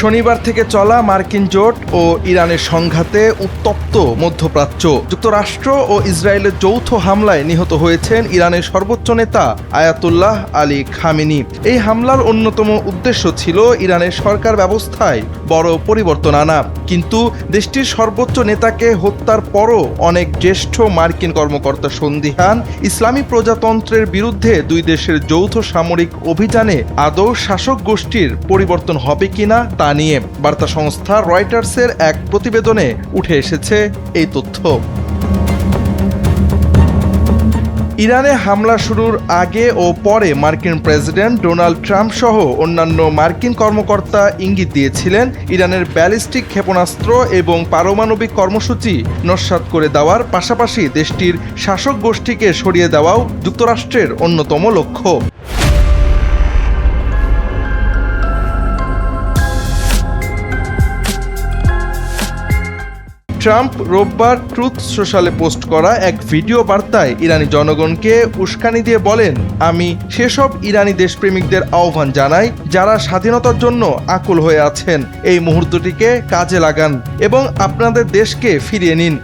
শনিবার থেকে চলা মার্কিন জোট ও ইরানের সংঘাতে উত্তপ্ত মধ্যপ্রাচ্য। যুক্তরাষ্ট্র ও ইসরায়েলের যৌথ হামলায় নিহত হয়েছেন ইরানের সর্বোচ্চ নেতা আয়াতুল্লাহ আলী খামেনি। এই হামলার অন্যতম উদ্দেশ্য ছিল ইরানের সরকার ব্যবস্থায় বড় পরিবর্তন আনা, কিন্তু দেশটির সর্বোচ্চ নেতাকে হত্যার পরও অনেক জ্যেষ্ঠ মার্কিন কর্মকর্তা সন্দিহান ইসলামী প্রজাতন্ত্রের বিরুদ্ধে দুই দেশের যৌথ সামরিক অভিযানে আদৌ শাসক গোষ্ঠীর পরিবর্তন হবে কিনা তা নিয়ে বার্তা সংস্থা রয়টার্সের এক প্রতিবেদনে উঠে এসেছে এই তথ্য। ইরানে হামলা শুরুর আগে ও পরে মার্কিন প্রেসিডেন্ট ডোনাল্ড ট্রাম্প সহ অন্যান্য মার্কিন কর্মকর্তা ইঙ্গিত দিয়েছিলেন ইরানের ব্যালিস্টিক ক্ষেপণাস্ত্র এবং পারমাণবিক কর্মসূচি নস্যাৎ করে দেওয়ার পাশাপাশি দেশটির শাসক গোষ্ঠীকে সরিয়ে দেওয়াও যুক্তরাষ্ট্রের অন্যতম লক্ষ্য। ট্রাম্প রোববার ট্রুথ সোশ্যালে পোস্ট করা এক ভিডিও বার্তায় ইরানি জনগণকে উস্কানি দিয়ে বলেন, আমি সেসব ইরানি দেশপ্রেমিকদের আহ্বান জানাই যারা স্বাধীনতার জন্য আকুল হয়ে আছেন। এই মুহূর্তটিকে কাজে লাগান এবং আপনাদের দেশকে ফিরিয়ে নিন।